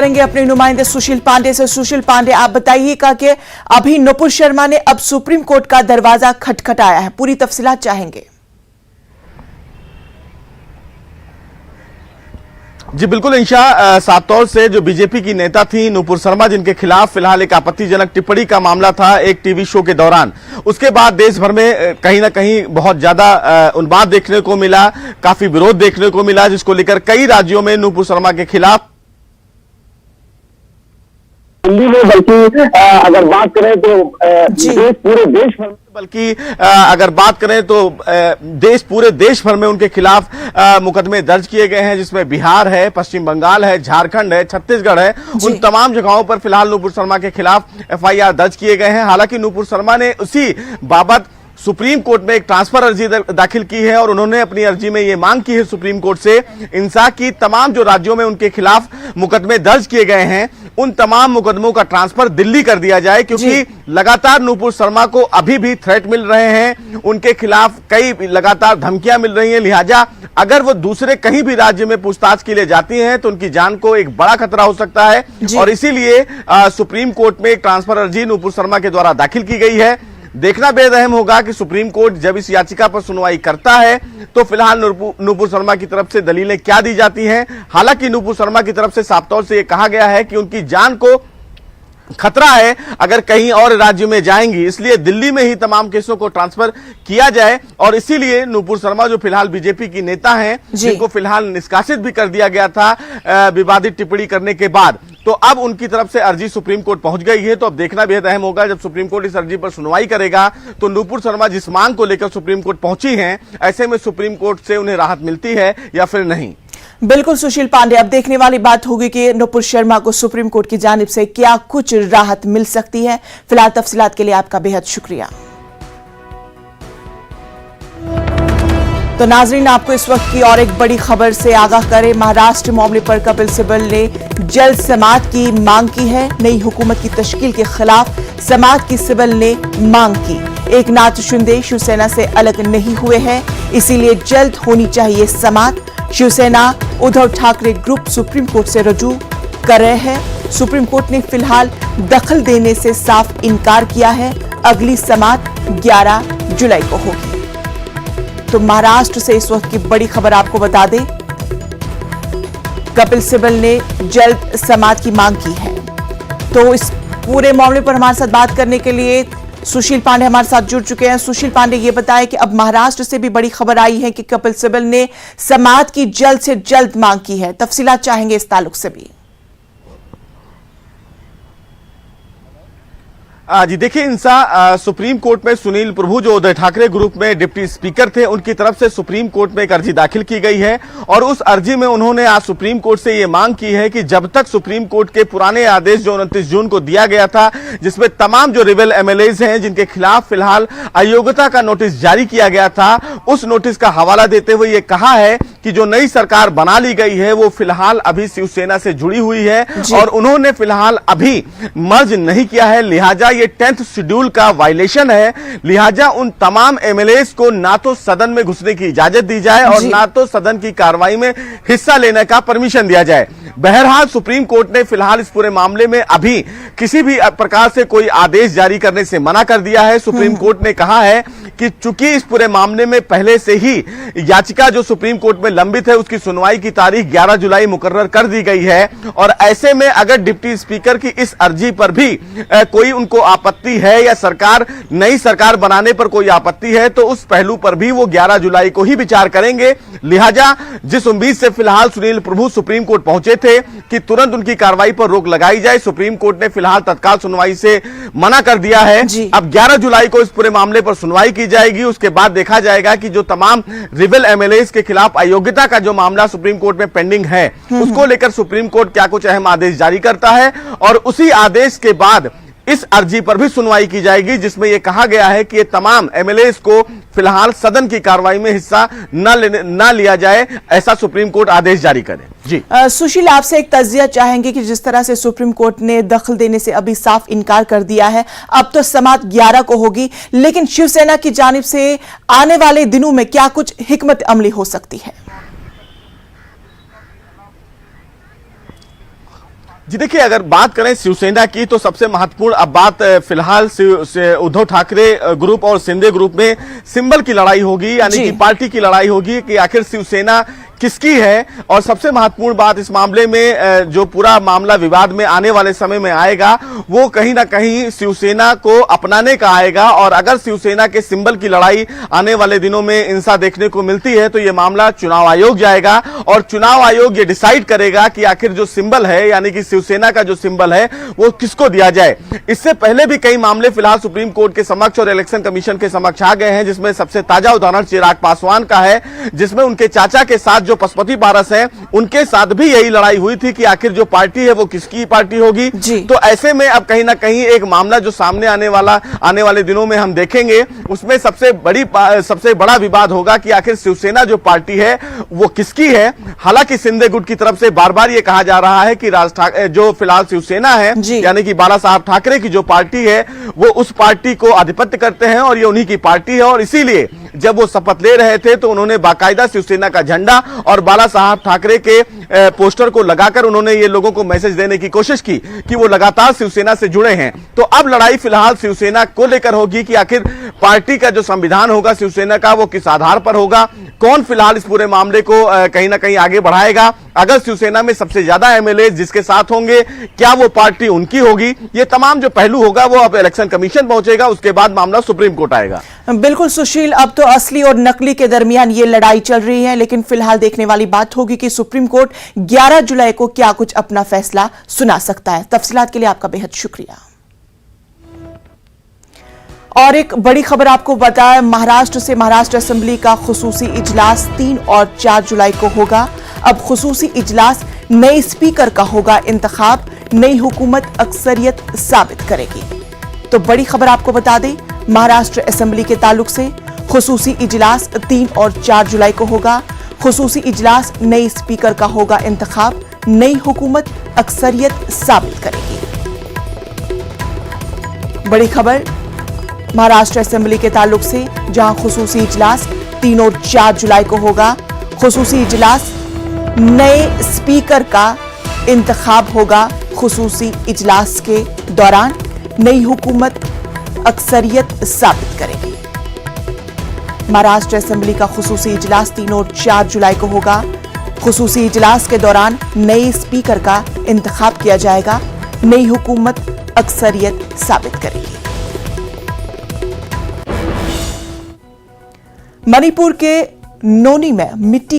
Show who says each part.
Speaker 1: करेंगे अपने नुमाइंदे सुशील पांडे से। सुशील पांडे, आप बताइएगा कि अभी नुपुर शर्मा ने अब सुप्रीम कोर्ट का दरवाजा खटखटाया है, पूरी तफसीलात चाहेंगे।
Speaker 2: जी बिल्कुल इंशा, साफ तौर से जो बीजेपी की नेता थी नुपुर शर्मा, जिनके खिलाफ फिलहाल एक आपत्तिजनक टिप्पणी का मामला था एक टीवी शो के दौरान, उसके बाद देश भर में कहीं ना कहीं बहुत ज्यादा उन्माद देखने को मिला, काफी विरोध देखने को मिला, जिसको लेकर कई राज्यों में नुपुर शर्मा के खिलाफ
Speaker 3: दिल्ली में बल्कि अगर बात करें तो पूरे देश भर में,
Speaker 2: बल्कि अगर बात करें तो पूरे देश भर में उनके खिलाफ मुकदमे दर्ज किए गए हैं, जिसमें बिहार है, पश्चिम बंगाल है, झारखंड है, छत्तीसगढ़ है। उन तमाम जगहों पर फिलहाल नुपुर शर्मा के खिलाफ एफआईआर दर्ज किए गए हैं। हालांकि नुपुर शर्मा ने उसी बाबत सुप्रीम कोर्ट में एक ट्रांसफर अर्जी दाखिल की है और उन्होंने अपनी अर्जी में यह मांग की है सुप्रीम कोर्ट से इंसाफ की तमाम जो राज्यों में उनके खिलाफ मुकदमे दर्ज किए गए हैं, उन तमाम मुकदमों का ट्रांसफर दिल्ली कर दिया जाए, क्योंकि लगातार नुपुर शर्मा को अभी भी थ्रेट मिल रहे हैं, उनके खिलाफ कई लगातार धमकियां मिल रही हैं। लिहाजा अगर वो दूसरे कहीं भी राज्य में पूछताछ के लिए जाती हैं तो उनकी जान को एक बड़ा खतरा हो सकता है और इसीलिए सुप्रीम कोर्ट में एक ट्रांसफर अर्जी नुपुर शर्मा के द्वारा दाखिल की गई है। देखना बेहद अहम होगा कि सुप्रीम कोर्ट जब इस याचिका पर सुनवाई करता है तो फिलहाल नुपुर शर्मा की तरफ से दलीलें क्या दी जाती हैं। हालांकि नुपुर शर्मा की तरफ से साफ तौर से यह कहा गया है कि उनकी जान को खतरा है अगर कहीं और राज्य में जाएंगी, इसलिए दिल्ली में ही तमाम केसों को ट्रांसफर किया जाए। और इसीलिए नुपुर शर्मा जो फिलहाल बीजेपी की नेता हैं, जिनको फिलहाल निष्कासित भी कर दिया गया था विवादित टिप्पणी करने के बाद, तो अब उनकी तरफ से अर्जी सुप्रीम कोर्ट पहुंच गई है। तो अब देखना बेहद अहम होगा, जब सुप्रीम कोर्ट इस अर्जी पर सुनवाई करेगा तो नुपुर शर्मा जिस मांग को लेकर सुप्रीम कोर्ट पहुंची हैं, ऐसे में सुप्रीम कोर्ट से उन्हें राहत मिलती है या फिर नहीं।
Speaker 1: बिल्कुल सुशील पांडे, अब देखने वाली बात होगी कि नुपुर शर्मा को सुप्रीम कोर्ट की जानिब से क्या कुछ राहत मिल सकती है। फिलहाल तफसीलात के लिए आपका बेहद शुक्रिया। तो नाजरीन, आपको इस वक्त की और एक बड़ी खबर से आगाह करें। महाराष्ट्र मामले पर कपिल सिब्बल ने जल्द समाअत की मांग की है। नई हुकूमत की तश्कील के खिलाफ समाअत की सिब्बल ने मांग की। एकनाथ शिंदे शिवसेना से अलग नहीं हुए हैं, इसीलिए जल्द होनी चाहिए समाअत। Shiv Sena Uddhav Thackeray group supreme court से रजू कर रहे हैं। सुप्रीम कोर्ट ने फिलहाल दखल देने से साफ इनकार किया है। अगली समाअत 11 जुलाई को होगी। तो महाराष्ट्र से इस वक्त की बड़ी खबर आपको बता दें, कपिल सिब्बल ने जल्द समाअत की मांग की है। तो इस पूरे मामले पर हमारे साथ बात करने के लिए सुशील पांडे हमारे साथ जुड़ चुके हैं। सुशील पांडे, ये बताएं कि अब महाराष्ट्र से भी बड़ी खबर आई है कि कपिल सिब्बल ने समाअत की जल्द से जल्द मांग की है, तफसीलात चाहेंगे इस ताल्लुक से भी।
Speaker 2: जी देखिए इंसा, सुप्रीम कोर्ट में सुनील प्रभु जो उद्धव ठाकरे ग्रुप में डिप्टी स्पीकर थे, उनकी तरफ से सुप्रीम कोर्ट में एक अर्जी दाखिल की गई है और उस अर्जी में उन्होंने आज सुप्रीम कोर्ट से ये मांग की है कि जब तक सुप्रीम कोर्ट के पुराने आदेश जो 29 जून को दिया गया था, जिसमें तमाम जो रिबेल एमएलएज हैं जिनके खिलाफ फिलहाल अयोग्यता का नोटिस जारी किया गया था, उस नोटिस का हवाला देते हुए ये कहा है कि जो नई सरकार बना ली गई है वो फिलहाल अभी शिवसेना से जुड़ी हुई है और उन्होंने फिलहाल अभी मर्ज नहीं किया है, लिहाजा ये 10th शेड्यूल का वायलेशन है। लिहाजा उन तमाम एमएलएस को ना तो सदन में घुसने की इजाजत दी जाए और ना तो सदन की कार्रवाई में हिस्सा लेने का परमिशन दिया जाए। बहरहाल सुप्रीम कोर्ट ने फिलहाल इस पूरे मामले में अभी किसी भी प्रकार से कोई आदेश जारी करने से मना कर दिया है। सुप्रीम कोर्ट ने कहा है कि चूंकि इस पूरे मामले में पहले से ही याचिका जो सुप्रीम कोर्ट में लंबित है, उसकी सुनवाई की तारीख 11 जुलाई मुकर्रर कर दी गई है और ऐसे में अगर डिप्टी स्पीकर की इस अर्जी पर भी कोई उनको आपत्ति है या नई सरकार बनाने पर कोई आपत्ति है तो उस पहलू पर भी वो 11 जुलाई को ही विचार करेंगे। लिहाजा जिस उम्मीद से फिलहाल सुनील प्रभु सुप्रीम कोर्ट पहुंचे थे कि तुरंत उनकी कार्रवाई पर रोक लगाई जाए, सुप्रीम कोर्ट ने फिलहाल तत्काल सुनवाई से मना कर दिया है। अब 11 जुलाई को इस पूरे मामले पर सुनवाई की जाएगी, उसके बाद देखा जाएगा कि जो तमाम रिबेल एमएलएस के खिलाफ अयोग्यता का जो मामला सुप्रीम कोर्ट में पेंडिंग है, उसको लेकर सुप्रीम कोर्ट क्या कुछ अहम आदेश जारी करता है और उसी आदेश के बाद इस अर्जी पर भी सुनवाई की जाएगी, जिसमें यह कहा गया है कि ये तमाम एमएलएस को फिलहाल सदन की कार्रवाई में हिस्सा न लिया जाए, ऐसा सुप्रीम कोर्ट आदेश जारी करे। जी
Speaker 1: सुशील, आपसे एक तज्जिया चाहेंगे कि जिस तरह से सुप्रीम कोर्ट ने दखल देने से अभी साफ इनकार कर दिया है, अब तो समाअत 11 को होगी, लेकिन शिवसेना की जानिब से आने वाले दिनों में क्या कुछ हिकमत अमली हो सकती है?
Speaker 2: जी देखिए, अगर बात करें शिवसेना की तो सबसे महत्वपूर्ण अब बात फिलहाल उद्धव ठाकरे ग्रुप और शिंदे ग्रुप में सिंबल की लड़ाई होगी, यानी कि पार्टी की लड़ाई होगी कि आखिर शिवसेना किसकी है। और सबसे महत्वपूर्ण बात इस मामले में जो पूरा मामला विवाद में आने वाले समय में आएगा वो कहीं ना कहीं शिवसेना को अपनाने का आएगा। और अगर शिवसेना के सिंबल की लड़ाई आने वाले दिनों में इंसा देखने को मिलती है तो ये मामला चुनाव आयोग जाएगा और चुनाव आयोग ये डिसाइड करेगा कि आखिर जो सिंबल है, यानी कि शिवसेना का जो सिंबल है वो किसको दिया जाए। इससे पहले भी कई मामले फिलहाल सुप्रीम कोर्ट के समक्ष और इलेक्शन कमीशन के समक्ष आ गए हैं, जिसमें सबसे ताजा उदाहरण चिराग पासवान का है, जिसमें उनके चाचा के साथ जो पशुपति पारस है उनके साथ भी यही लड़ाई हुई थी कि आखिर जो पार्टी है वो किसकी पार्टी होगी। तो ऐसे में अब कहीं ना कहीं एक मामला जो सामने आने वाले दिनों में हम देखेंगे, उसमें सबसे बड़ा विवाद होगा कि आखिर शिवसेना जो पार्टी है वो किसकी है। हालांकि शिंदे गुट की तरफ से बार बार ये कहा जा रहा है कि राज ठाकरे जो फिलहाल शिवसेना है, यानी कि बाला साहब ठाकरे की जो पार्टी है वो उस पार्टी को आधिपत्य करते हैं और ये उन्हीं की पार्टी है। और इसीलिए जब वो शपथ ले रहे थे तो उन्होंने बाकायदा शिवसेना का झंडा और बाला साहब ठाकरे के पोस्टर को लगाकर उन्होंने ये लोगों को मैसेज देने की कोशिश की कि वो लगातार शिवसेना से जुड़े हैं। तो अब लड़ाई फिलहाल शिवसेना को लेकर होगी कि आखिर पार्टी का जो संविधान होगा शिवसेना का वो किस आधार पर होगा, कौन फिलहाल इस पूरे मामले को कहीं ना कहीं आगे बढ़ाएगा। अगर शिवसेना में सबसे ज्यादा एमएलए जिसके साथ होंगे, क्या वो पार्टी उनकी होगी, ये तमाम जो पहलू होगा वो अब इलेक्शन कमीशन पहुंचेगा, उसके बाद मामला सुप्रीम कोर्ट आएगा।
Speaker 1: बिल्कुल सुशील, अब तो असली और नकली के दरमियान ये लड़ाई चल रही है, लेकिन फिलहाल देखने वाली बात होगी कि सुप्रीम कोर्ट 11 जुलाई को क्या कुछ अपना फैसला सुना सकता है। तफसीलात के लिए आपका बेहद शुक्रिया। और एक बड़ी खबर आपको बताएं, महाराष्ट्र असेंबली का खुसूसी इजलास 3 और 4 जुलाई को होगा। अब खुसूसी इजलास नए स्पीकर का होगा इंतखाब, नई हुकूमत अक्सरियत साबित करेगी। तो बड़ी खबर आपको बता दें, महाराष्ट्र असेंबली के ताल्लुक से खुसूसी इजलास 3 और 4 जुलाई को होगा। खुसूसी इजलास नए स्पीकर का होगा इंतखाब, नई हुकूमत अक्सरियत साबित करेगी। बड़ी खबर महाराष्ट्र असेंबली के ताल्लुक से, जहां खुसूसी इजलास 3 और 4 जुलाई को होगा। खुसूसी इजलास नए स्पीकर का इंतखाब होगा। खुसूसी इजलास के दौरान नई हुकूमत अक्सरियत साबित करेगी। महाराष्ट्र असेंबली का खुसूसी इजलास 3 और 4 जुलाई को होगा। खुसूसी इजलास के दौरान नए स्पीकर का इंतखाब किया जाएगा, नई हुकूमत अक्सरियत साबित करेगी। मणिपुर के नोनी में मिट्टी